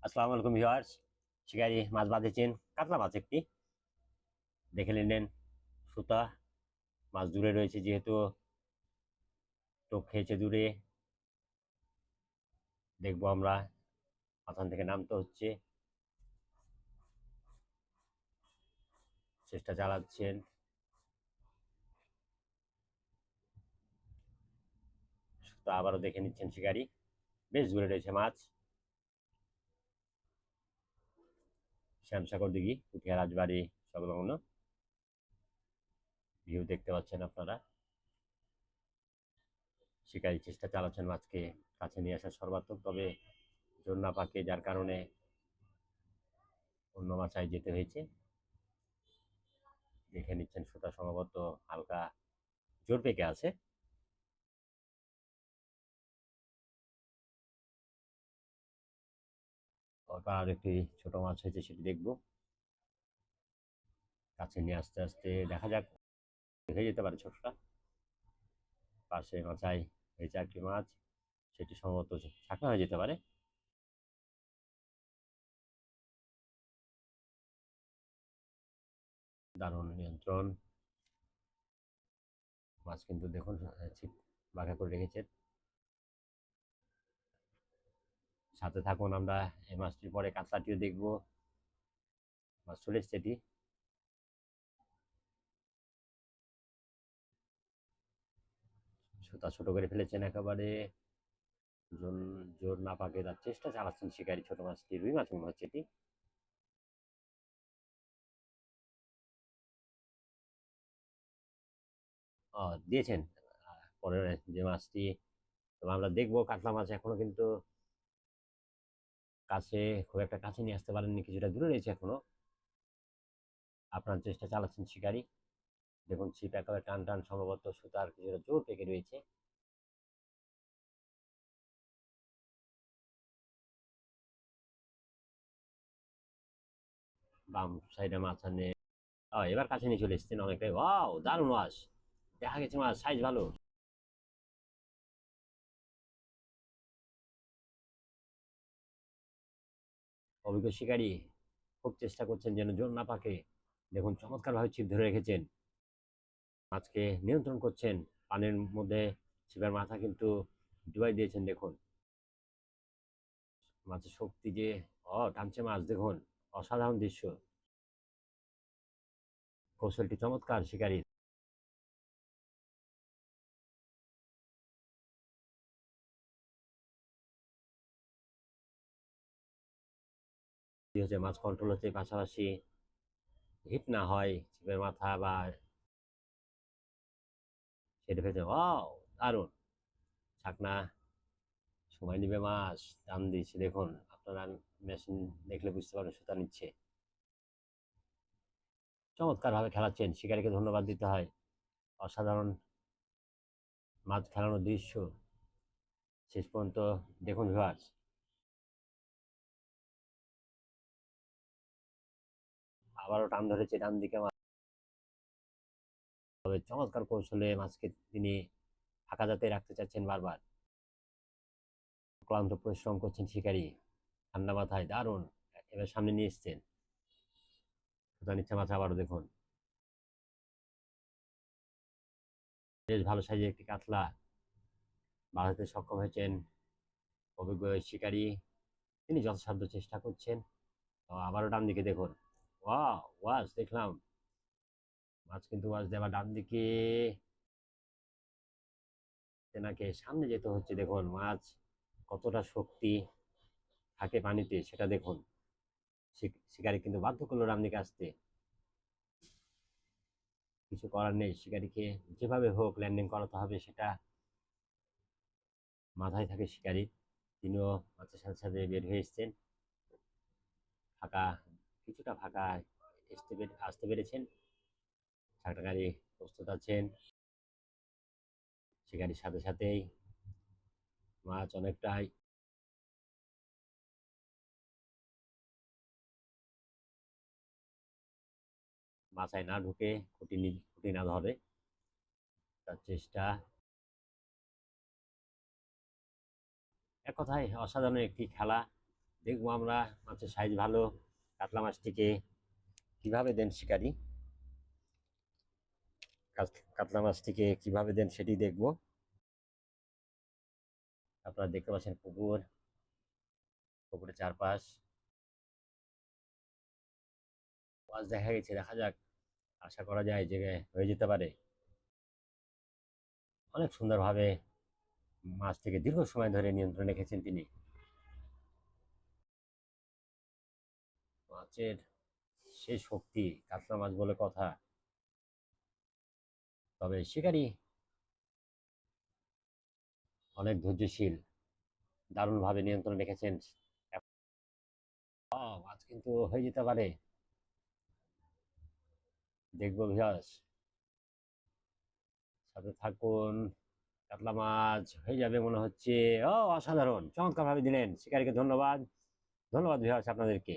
আসসালামু আলাইকুম ভিউয়ার্স। শিকারি মাছ বাঁধেছেন, কাতলা মাছ একটি দেখে নিলেন। সুতা মাছ দূরে রয়েছে, যেহেতু টোপ খেয়েছে দূরে। দেখবো আমরা, মাথান থেকে নামতে হচ্ছে, চেষ্টা চালাচ্ছেন। সুতা আবারও দেখে নিচ্ছেন শিকারি, বেশ দূরে রয়েছে মাছ। শ্যামসাগর দিঘি, পুঠিয়া রাজবাড়ি সংলগ্ন ভিউ দেখতে পাচ্ছেন আপনারা। শিকারি চেষ্টা চালাচ্ছেন মাছকে কাছে নিয়ে আসার সর্বাত্মক, তবে জোর না পাকে, যার কারণে অন্য মাছায় যেতে হয়েছে। দেখে নিচ্ছেন সুতা সম্ভবত হালকা জোর পেকে আছে। আর একটি ছোট মাছ হয়েছে, সেটি দেখবো। কাছে নিয়ে আস্তে আস্তে দেখা যাক, হয়ে যেতে পারে ছোটটা। পাশে মাচায় হয়েছে একটি মাছ, সেটি সম্ভবত শাখা হয়ে যেতে পারে। দারুণ নিয়ন্ত্রণ। মাছ কিন্তু দেখুন ছিপ বাঁকা করে রেখেছেন। সাথে থাকুন, আমরা এই মাছটির পরে কাতলাটিও দেখবো। মাছ চলে এসছে এটি। সুতা ছোট করে ফেলেছেন একেবারে, জোর না পাকে তার চেষ্টা চালাচ্ছেন শিকারি। ছোট মাছটি রুই মাছ মনে হচ্ছে এটি। দিয়েছেন পরের যে মাছটি, তবে আমরা দেখবো। কাতলা মাছ এখনো কিন্তু কাছে, খুব একটা কাছে নিয়ে আসতে পারেননি, কিছুটা দূরে রয়েছে এখনো। আপনার চেষ্টা চালাচ্ছেন শিকারি। দেখুন ছিপ একেবারে টান টান, সম্ভবত সুতার কিছুটা জোর পেকে রয়েছে। বাম সাইডে মাছ আনে। এবার কাছে নিয়ে চলে এসছেন অনেকটাই। ওয়াও, দারুণ মাছ দেখা গেছে, মাছ সাইজ ভালো। অভিজ্ঞ শিকারী খুব চেষ্টা করছেন যেন জোর না পাকে। দেখুন চমৎকার ভাবে ছিপ ধরে রেখেছেন, মাছকে নিয়ন্ত্রণ করছেন। পানির মধ্যে ছিপের মাথা কিন্তু ডুবাই দিয়েছেন। দেখুন মাছের শক্তি যে, টানছে মাছ, দেখুন অসাধারণ দৃশ্য। কৌশলটি চমৎকার শিকারী। হচ্ছে মাছ কন্ট্রোল হচ্ছে, পাশাপাশি হিট না হয় ছিপের মাথা বা সেটা ফেলছে। দারুণ ছাকনা। সময় নিবে মাছ, টান দিচ্ছে দেখুন। আপনারা মেশিন দেখলে বুঝতে পারবেন, সুতা নিচ্ছে। চমৎকার ভাবে খেলাচ্ছেন, শিকারীকে ধন্যবাদ দিতে হয়। অসাধারণ মাছ খেলানোর দৃশ্য শেষ পর্যন্ত দেখুন ভিউয়ার্স। আবারও টান ধরেছে ডান দিকে মাছ, তবে চমৎকার কৌশলে মাছকে তিনি ফাঁকা জাতে রাখতে চাচ্ছেন বারবার। ক্লান্ত পরিশ্রম করছেন শিকারী, ঠান্ডা মাথায় দারুণ এবার সামনে নিয়ে এসছেন। সুতা নিচ্ছে মাছ, আবারও দেখুন। বেশ ভালো সাইজের একটি কাতলা বাঁধাতে সক্ষম হয়েছেন অভিজ্ঞ শিকারী। তিনি যথাসাধ্য চেষ্টা করছেন। আবারও ডান দিকে দেখুন। ওয়াজ দেখলাম মাছ, কিন্তু ওয়াজ দেওয়া ডান দিকে, তেনাকে সামনে যেতে হচ্ছে। দেখুন মাছ কতটা শক্তি থাকে পানিতে, সেটা দেখুন। শিকারি কিন্তু বাধ্য করলো ডান দিকে আসতে। কিছু করার নেই, শিকারিকে যেভাবে হোক ল্যান্ডিং করাতে হবে, সেটা মাথায় থাকে শিকারির। তিনিও মাছের সাথে সাথে বের হয়ে এসছেন। ফাঁকা, কিছুটা ফাঁকা আসতে পেরেছেন। ছাকটাকারী প্রস্তুত আছেন। শিকারির সাথে সাথেই মাছ অনেকটাই মাথায় না ঢুকে, খুঁটি না ধরে তার চেষ্টা। এক কথায় অসাধারণ একটি খেলা। দেখবো আমরা মাছের সাইজ ভালো কাতলা মাছটিকে কিভাবে দেন শিকারি, কাতলা মাছটিকে কিভাবে দেন সেটি দেখবো। আপনারা দেখতে পাচ্ছেন পুকুর, পুকুরের চারপাশ মাছ দেখা গেছে, দেখা যাক, আশা করা যায় যে হয়ে যেতে পারে। অনেক সুন্দরভাবে মাছটিকে দীর্ঘ সময় ধরে নিয়ন্ত্রণে রেখেছেন তিনি। মাছের সেই শক্তি, কাতলা মাছ বলে কথা। তবে শিকারী অনেক ধৈর্যশীল, দারুণভাবে নিয়ন্ত্রণ রেখেছেন। মাছ কিন্তু হয়ে যেতে পারে, দেখবো ভিউয়ার্স, সাথে থাকুন। কাতলা মাছ হয়ে যাবে মনে হচ্ছে। অসাধারণ, চমৎকার ভাবে দিলেন শিকারীকে। ধন্যবাদ, ধন্যবাদ ভিউয়ার্স আপনাদেরকে।